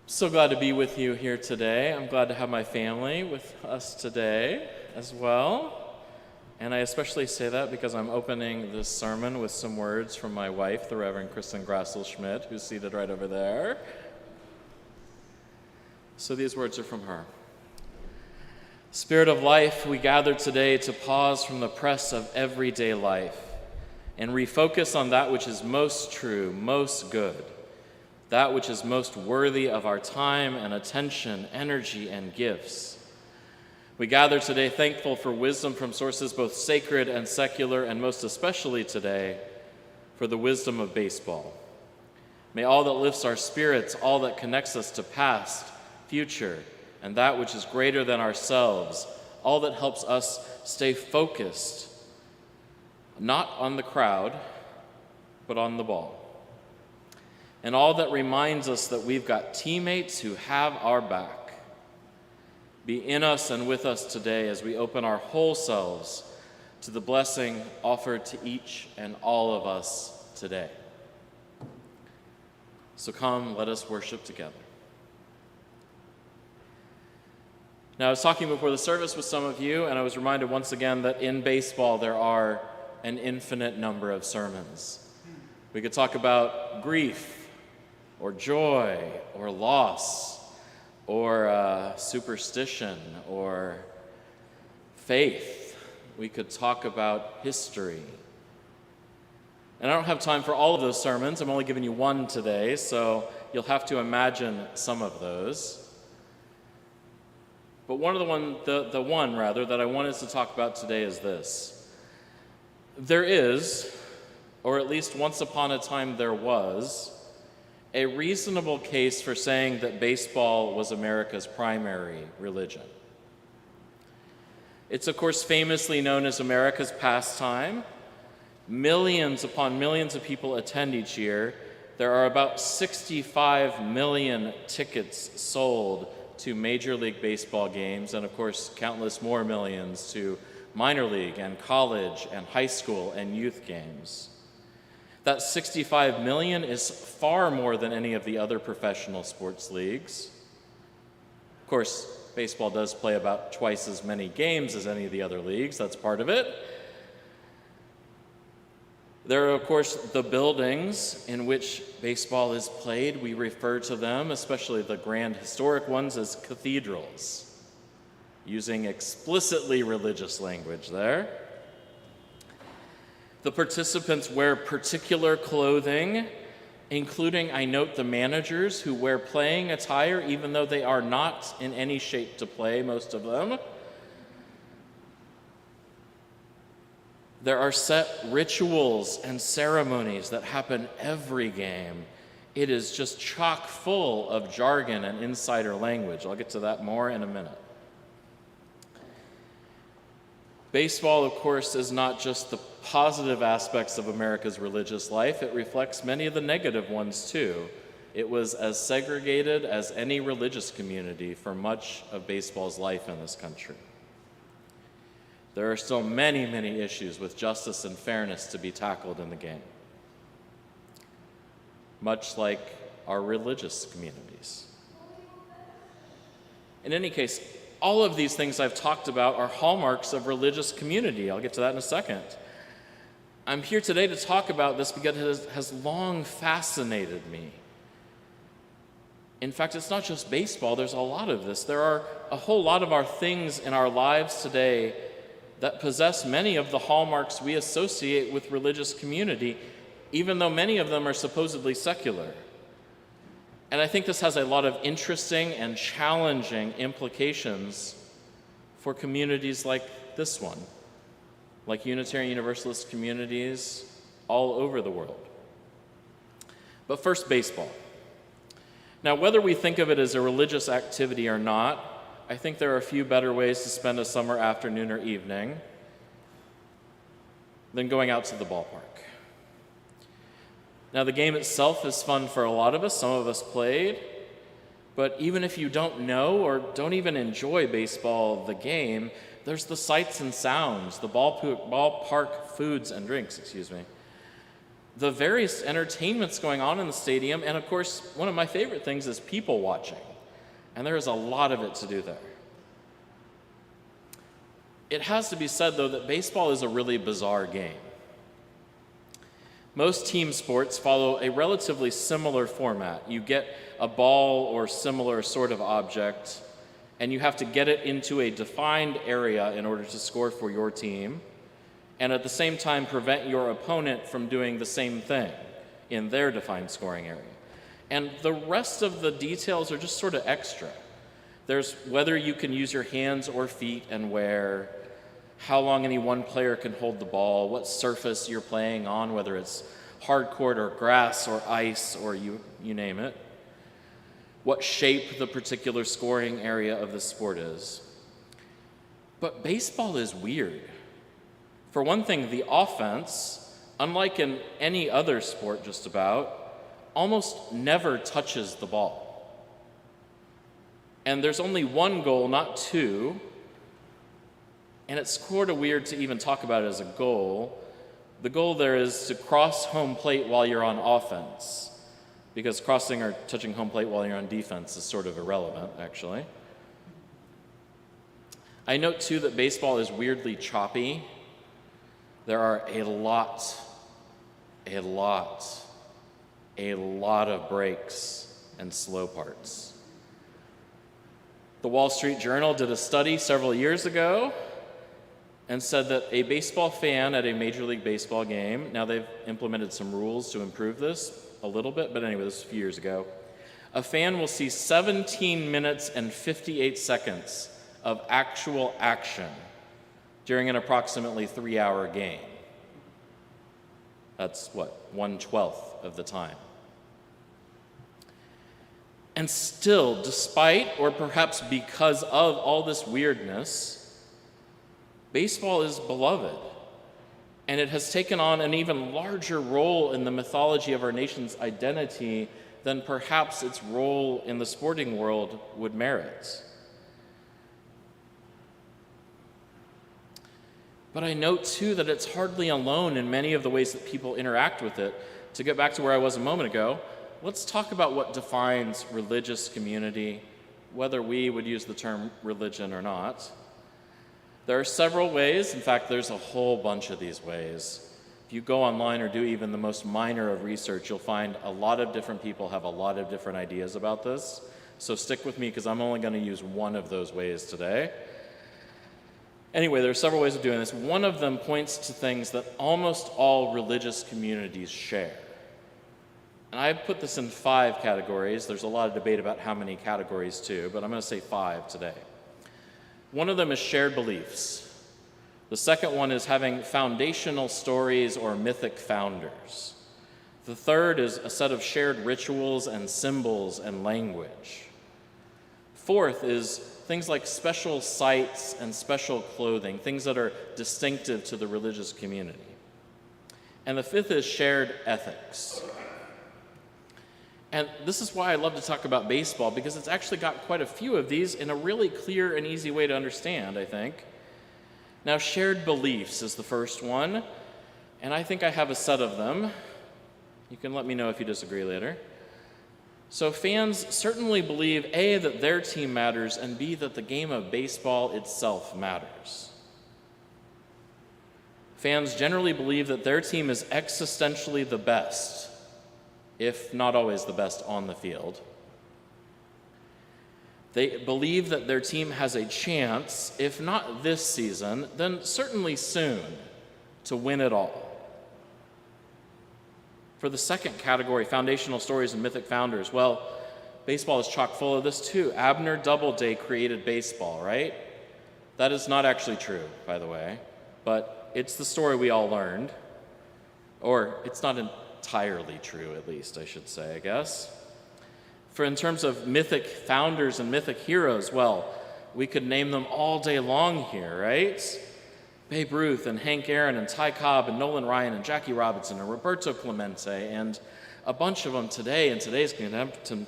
So glad to be with you here today. I'm glad to have my family with us today as well. And I especially say that because I'm opening this sermon with some words from my wife, the Rev Christian Schmidt, who's seated right over there. So these words are from her. Spirit of life, we gather today to pause from the press of everyday life and refocus on that which is most true, most good, that which is most worthy of our time and attention, energy, and gifts. We gather today thankful for wisdom from sources both sacred and secular, and most especially today for the wisdom of baseball. May all that lifts our spirits, all that connects us to past, future, and that which is greater than ourselves, all that helps us stay focused, not on the crowd, but on the ball. And all that reminds us that we've got teammates who have our back. Be in us and with us today as we open our whole selves to the blessing offered to each and all of us today. So come, let us worship together. Now, I was talking before the service with some of you, and I was reminded once again that in baseball there are an infinite number of sermons. We could talk about grief, or joy, or loss, or superstition, or faith. We could talk about history. And I don't have time for all of those sermons. I'm only giving you one today, so you'll have to imagine some of those. But the one that I wanted to talk about today is this. There is, or at least once upon a time there was, a reasonable case for saying that baseball was America's primary religion. It's, of course, famously known as America's pastime. Millions upon millions of people attend each year. There are about 65 million tickets sold to Major League Baseball games, and of course, countless more millions to minor league and college and high school and youth games. That 65 million is far more than any of the other professional sports leagues. Of course, baseball does play about twice as many games as any of the other leagues. That's part of it. There are, of course, the buildings in which baseball is played. We refer to them, especially the grand historic ones, as cathedrals, using explicitly religious language there. The participants wear particular clothing, including, I note, the managers who wear playing attire, even though they are not in any shape to play, most of them. There are set rituals and ceremonies that happen every game. It is just chock full of jargon and insider language. I'll get to that more in a minute. Baseball, of course, is not just the positive aspects of America's religious life. It reflects many of the negative ones, too. It was as segregated as any religious community for much of baseball's life in this country. There are still many, many issues with justice and fairness to be tackled in the game, much like our religious communities. In any case, all of these things I've talked about are hallmarks of religious community. I'll get to that in a second. I'm here today to talk about this because it has long fascinated me. In fact, it's not just baseball. There's a lot of this. There are a whole lot of our things in our lives today that possess many of the hallmarks we associate with religious community, even though many of them are supposedly secular. And I think this has a lot of interesting and challenging implications for communities like this one, like Unitarian Universalist communities all over the world. But first, baseball. Now, whether we think of it as a religious activity or not, I think there are a few better ways to spend a summer afternoon or evening than going out to the ballpark. Now, the game itself is fun for a lot of us. Some of us played. But even if you don't know or don't even enjoy baseball, the game, there's the sights and sounds, the ballpark foods and drinks, the various entertainments going on in the stadium, and of course, one of my favorite things is people watching. And there is a lot of it to do there. It has to be said, though, that baseball is a really bizarre game. Most team sports follow a relatively similar format. You get a ball or similar sort of object, and you have to get it into a defined area in order to score for your team, and at the same time prevent your opponent from doing the same thing in their defined scoring area. And the rest of the details are just sort of extra. There's whether you can use your hands or feet and where, how long any one player can hold the ball, what surface you're playing on, whether it's hard court or grass or ice or you name it, what shape the particular scoring area of the sport is. But baseball is weird. For one thing, the offense, unlike in any other sport just about, almost never touches the ball. And there's only one goal, not two, and it's sort of weird to even talk about it as a goal. The goal there is to cross home plate while you're on offense, because crossing or touching home plate while you're on defense is sort of irrelevant, actually. I note, too, that baseball is weirdly choppy. There are a lot of breaks and slow parts. The Wall Street Journal did a study several years ago and said that a baseball fan at a Major League Baseball game, now they've implemented some rules to improve this a little bit, but anyway, this was a few years ago, a fan will see 17 minutes and 58 seconds of actual action during an approximately 3-hour game. That's 1/12 of the time. And still, despite or perhaps because of all this weirdness, baseball is beloved. And it has taken on an even larger role in the mythology of our nation's identity than perhaps its role in the sporting world would merit. But I note, too, that it's hardly alone in many of the ways that people interact with it. To get back to where I was a moment ago, let's talk about what defines religious community, whether we would use the term religion or not. There are several ways. In fact, there's a whole bunch of these ways. If you go online or do even the most minor of research, you'll find a lot of different people have a lot of different ideas about this. So stick with me, because I'm only going to use one of those ways today. Anyway, there are several ways of doing this. One of them points to things that almost all religious communities share. And I've put this in 5 categories. There's a lot of debate about how many categories too, but I'm going to say 5 today. One of them is shared beliefs. The second one is having foundational stories or mythic founders. The third is a set of shared rituals and symbols and language. Fourth is things like special sites and special clothing, things that are distinctive to the religious community. And the fifth is shared ethics. And this is why I love to talk about baseball, because it's actually got quite a few of these in a really clear and easy way to understand, I think. Now, shared beliefs is the first one, and I think I have a set of them. You can let me know if you disagree later. So fans certainly believe, A, that their team matters, and B, that the game of baseball itself matters. Fans generally believe that their team is existentially the best, if not always the best on the field. They believe that their team has a chance, if not this season, then certainly soon, to win it all. For the second category, foundational stories and mythic founders, well, baseball is chock full of this too. Abner Doubleday created baseball, right? That is not actually true, by the way, but it's the story we all learned. Or it's not entirely true, at least, I should say, I guess. For in terms of mythic founders and mythic heroes, well, we could name them all day long here, right? Babe Ruth and Hank Aaron and Ty Cobb and Nolan Ryan and Jackie Robinson and Roberto Clemente and a bunch of them today in today's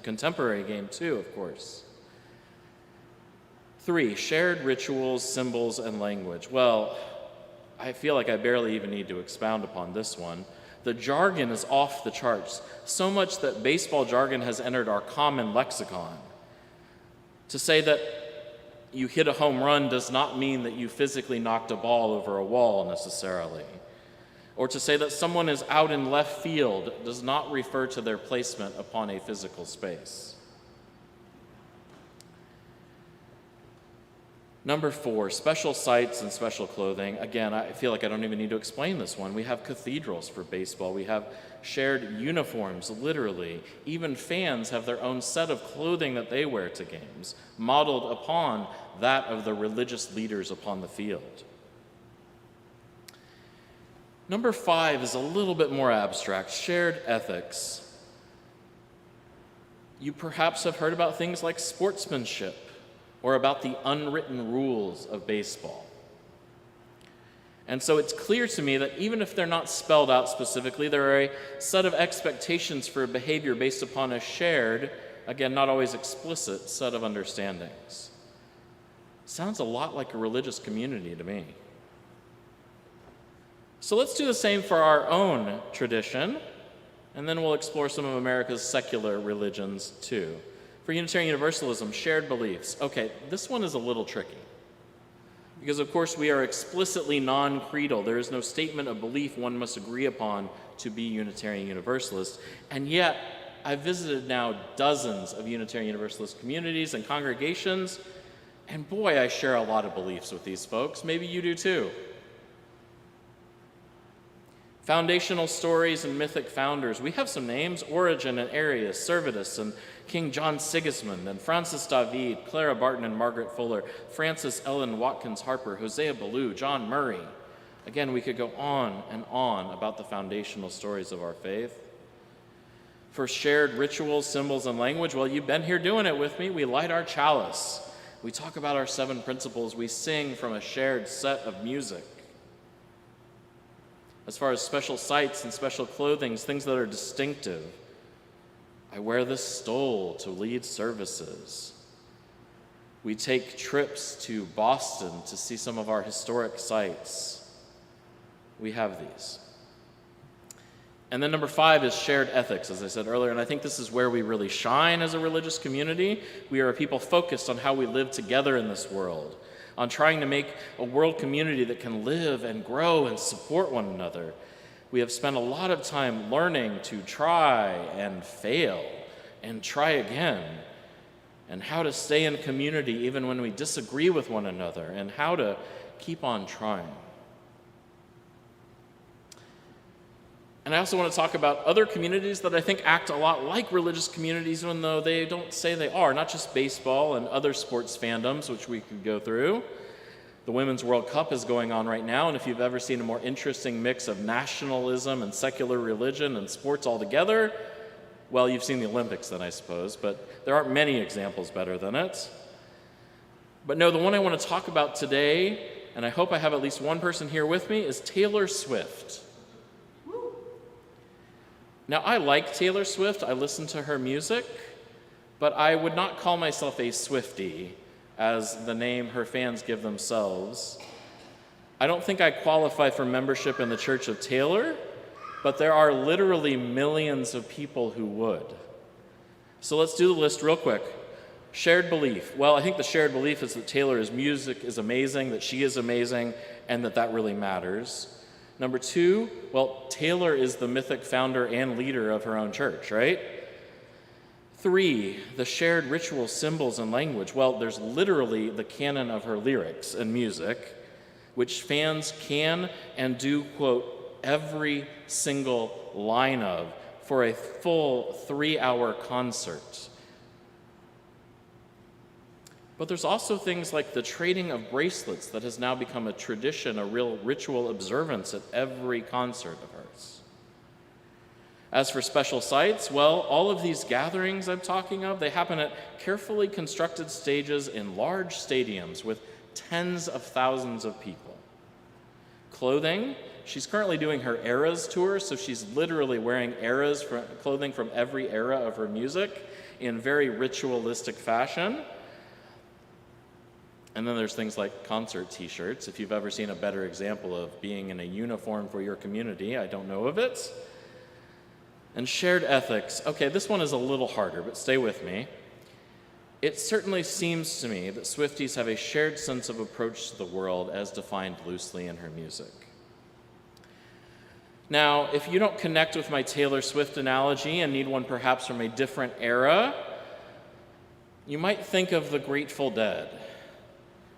contemporary game too, of course. 3, shared rituals, symbols, and language. Well, I feel like I barely even need to expound upon this one. The jargon is off the charts, so much that baseball jargon has entered our common lexicon. To say that you hit a home run does not mean that you physically knocked a ball over a wall necessarily. Or to say that someone is out in left field does not refer to their placement upon a physical space. Number 4, special sites and special clothing. Again, I feel like I don't even need to explain this one. We have cathedrals for baseball. We have shared uniforms, literally. Even fans have their own set of clothing that they wear to games, modeled upon that of the religious leaders upon the field. Number 5 is a little bit more abstract, shared ethics. You perhaps have heard about things like sportsmanship, or about the unwritten rules of baseball. And so it's clear to me that even if they're not spelled out specifically, there are a set of expectations for behavior based upon a shared, again, not always explicit, set of understandings. Sounds a lot like a religious community to me. So let's do the same for our own tradition, and then we'll explore some of America's secular religions too. For Unitarian Universalism, shared beliefs. Okay, this one is a little tricky. Because, of course, we are explicitly non-creedal. There is no statement of belief one must agree upon to be Unitarian Universalist. And yet, I've visited now dozens of Unitarian Universalist communities and congregations, and boy, I share a lot of beliefs with these folks. Maybe you do too. Foundational stories and mythic founders. We have some names: Origen and Arius, Servetus and King John Sigismund, and Francis David, Clara Barton and Margaret Fuller, Frances Ellen Watkins Harper, Hosea Ballou, John Murray. Again, we could go on and on about the foundational stories of our faith. For shared rituals, symbols, and language, well, you've been here doing it with me. We light our chalice. We talk about our 7 principles. We sing from a shared set of music. As far as special sites and special clothing, things that are distinctive, I wear this stole to lead services. We take trips to Boston to see some of our historic sites. We have these. And then number 5 is shared ethics, as I said earlier, and I think this is where we really shine as a religious community. We are a people focused on how we live together in this world, on trying to make a world community that can live and grow and support one another. We have spent a lot of time learning to try and fail and try again, and how to stay in community even when we disagree with one another, and how to keep on trying. And I also want to talk about other communities that I think act a lot like religious communities, even though they don't say they are, not just baseball and other sports fandoms, which we could go through. The Women's World Cup is going on right now, and if you've ever seen a more interesting mix of nationalism and secular religion and sports all together, well, you've seen the Olympics then, I suppose, but there aren't many examples better than it. But no, the one I want to talk about today, and I hope I have at least one person here with me, is Taylor Swift. Now, I like Taylor Swift. I listen to her music, but I would not call myself a Swiftie, as the name her fans give themselves. I don't think I qualify for membership in the Church of Taylor, but there are literally millions of people who would. So let's do the list real quick. Shared belief. Well, I think the shared belief is that Taylor's music is amazing, that she is amazing, and that really matters. Number 2, well, Taylor is the mythic founder and leader of her own church, right? 3, the shared ritual, symbols, and language. Well, there's literally the canon of her lyrics and music, which fans can and do quote every single line of for a full 3-hour concert. But there's also things like the trading of bracelets that has now become a tradition, a real ritual observance at every concert of hers. As for special sites, well, all of these gatherings I'm talking of, they happen at carefully constructed stages in large stadiums with tens of thousands of people. Clothing, she's currently doing her Eras tour, so she's literally wearing clothing from every era of her music in very ritualistic fashion. And then there's things like concert t-shirts. If you've ever seen a better example of being in a uniform for your community, I don't know of it. And shared ethics. Okay, this one is a little harder, but stay with me. It certainly seems to me that Swifties have a shared sense of approach to the world as defined loosely in her music. Now, if you don't connect with my Taylor Swift analogy and need one perhaps from a different era, you might think of the Grateful Dead.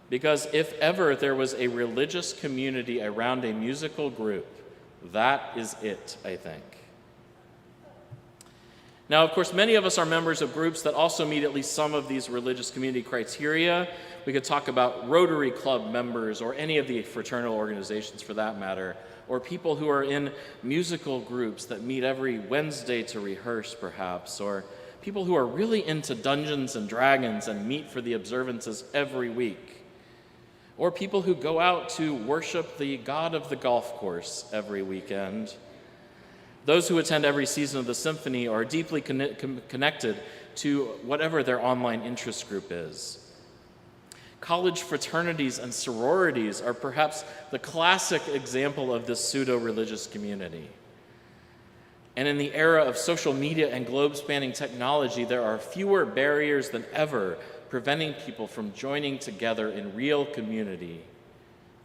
Because if ever there was a religious community around a musical group, that is it, I think. Now, of course, many of us are members of groups that also meet at least some of these religious community criteria. We could talk about Rotary Club members or any of the fraternal organizations for that matter, or people who are in musical groups that meet every Wednesday to rehearse, perhaps, or people who are really into Dungeons and Dragons and meet for the observances every week, or people who go out to worship the god of the golf course every weekend. Those who attend every season of the symphony are deeply connected to whatever their online interest group is. College fraternities and sororities are perhaps the classic example of this pseudo-religious community. And in the era of social media and globe-spanning technology, there are fewer barriers than ever preventing people from joining together in real community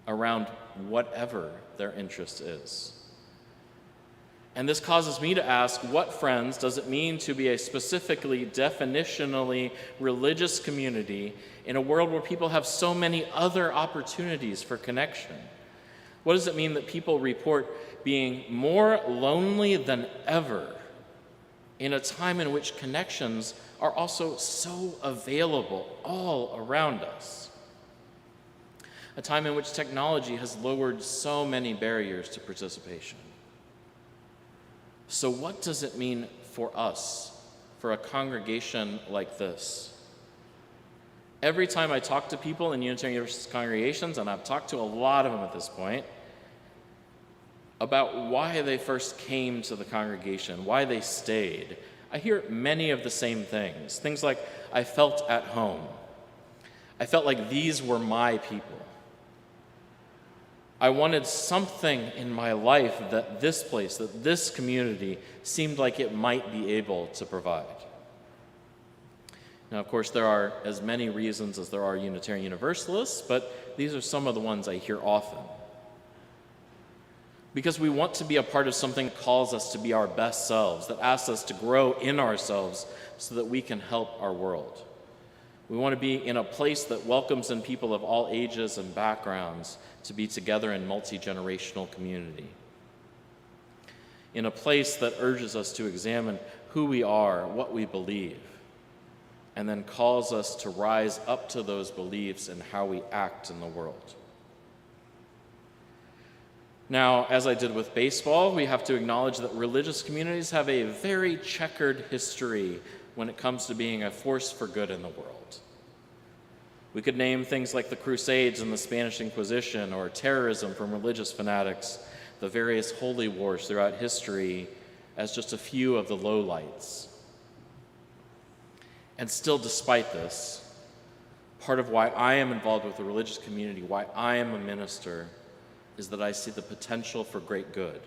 around whatever their interest is. And this causes me to ask, what, friends, does it mean to be a specifically, definitionally religious community in a world where people have so many other opportunities for connection? What does it mean that people report being more lonely than ever in a time in which connections are also so available all around us? A time in which technology has lowered so many barriers to participation. So what does it mean for us, for a congregation like this? Every time I talk to people in Unitarian Universalist congregations, and I've talked to a lot of them at this point, about why they first came to the congregation, why they stayed, I hear many of the same things. Things like, I felt at home. I felt like these were my people. I wanted something in my life that this place, that this community seemed like it might be able to provide. Now, of course, there are as many reasons as there are Unitarian Universalists, but these are some of the ones I hear often. Because we want to be a part of something that calls us to be our best selves, that asks us to grow in ourselves so that we can help our world. We want to be in a place that welcomes in people of all ages and backgrounds to be together in multi-generational community. In a place that urges us to examine who we are, what we believe, and then calls us to rise up to those beliefs and how we act in the world. Now, as I did with baseball, we have to acknowledge that religious communities have a very checkered history when it comes to being a force for good in the world. We could name things like the Crusades and the Spanish Inquisition, or terrorism from religious fanatics, the various holy wars throughout history, as just a few of the lowlights. And still, despite this, part of why I am involved with the religious community, why I am a minister, is that I see the potential for great good.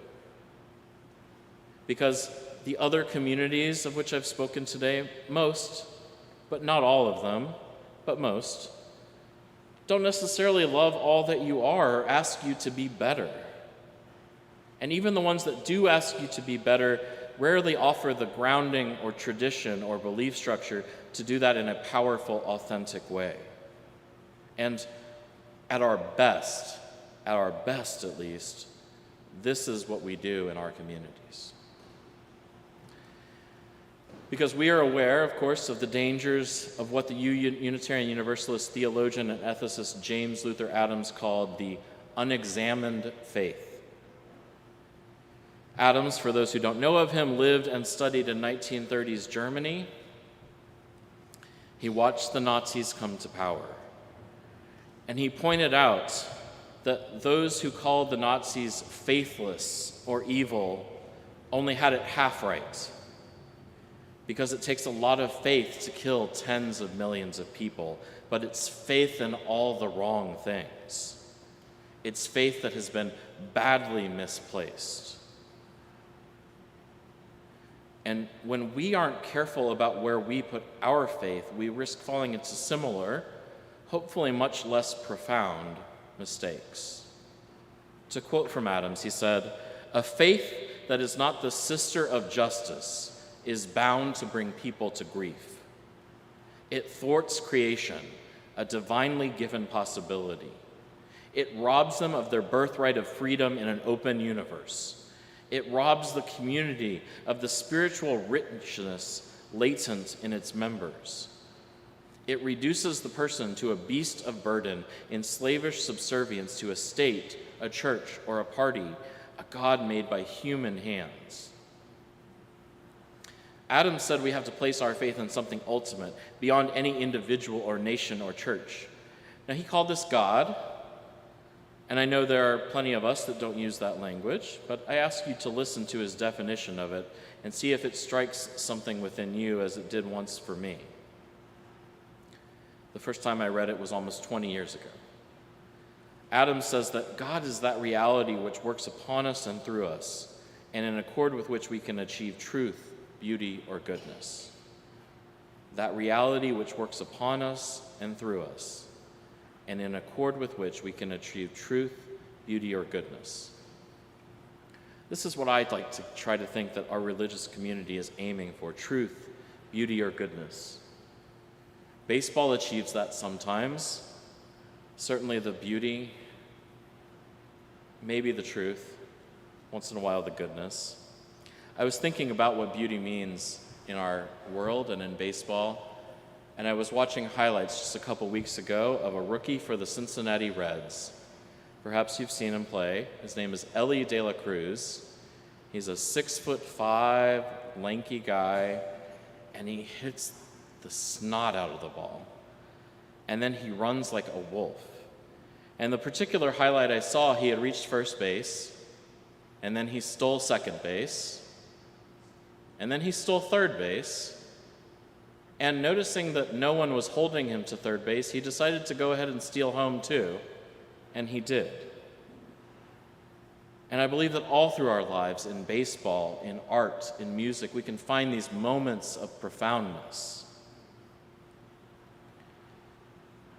Because the other communities of which I've spoken today, most, but not all of them, but most, don't necessarily love all that you are or ask you to be better. And even the ones that do ask you to be better rarely offer the grounding or tradition or belief structure to do that in a powerful, authentic way. And at our best at least, this is what we do in our communities. Because we are aware, of course, of the dangers of what the Unitarian Universalist theologian and ethicist James Luther Adams called the unexamined faith. Adams, for those who don't know of him, lived and studied in 1930s Germany. He watched the Nazis come to power. And he pointed out that those who called the Nazis faithless or evil only had it half right, because it takes a lot of faith to kill tens of millions of people, but it's faith in all the wrong things. It's faith that has been badly misplaced. And when we aren't careful about where we put our faith, we risk falling into similar, hopefully much less profound, mistakes. To quote from Adams, he said, "A faith that is not the sister of justice is bound to bring people to grief. It thwarts creation, a divinely given possibility. It robs them of their birthright of freedom in an open universe. It robs the community of the spiritual richness latent in its members. It reduces the person to a beast of burden in slavish subservience to a state, a church, or a party, a God made by human hands." Adams said we have to place our faith in something ultimate, beyond any individual or nation or church. Now, he called this God, and I know there are plenty of us that don't use that language, but I ask you to listen to his definition of it and see if it strikes something within you as it did once for me. The first time I read it was almost 20 years ago. Adams says that God is that reality which works upon us and through us, and in accord with which we can achieve truth, beauty, or goodness. That reality which works upon us and through us, and in accord with which we can achieve truth, beauty, or goodness. This is what I'd like to try to think that our religious community is aiming for: truth, beauty, or goodness. Baseball achieves that sometimes, certainly the beauty, maybe the truth, once in a while the goodness. I was thinking about what beauty means in our world and in baseball, and I was watching highlights just a couple weeks ago of a rookie for the Cincinnati Reds. Perhaps you've seen him play. His name is Ellie De La Cruz. He's a 6'5", lanky guy, and he hits the snot out of the ball. And then he runs like a wolf. And the particular highlight I saw, he had reached first base, and then he stole second base, and then he stole third base. And noticing that no one was holding him to third base, he decided to go ahead and steal home too, and he did. And I believe that all through our lives, in baseball, in art, in music, we can find these moments of profoundness.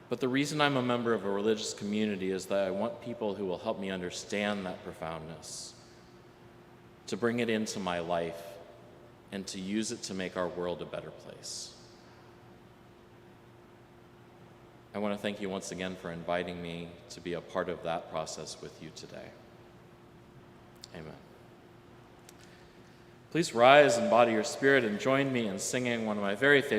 But the reason I'm a member of a religious community is that I want people who will help me understand that profoundness, to bring it into my life, and to use it to make our world a better place. I want to thank you once again for inviting me to be a part of that process with you today. Amen. Please rise and body your spirit and join me in singing one of my very favorite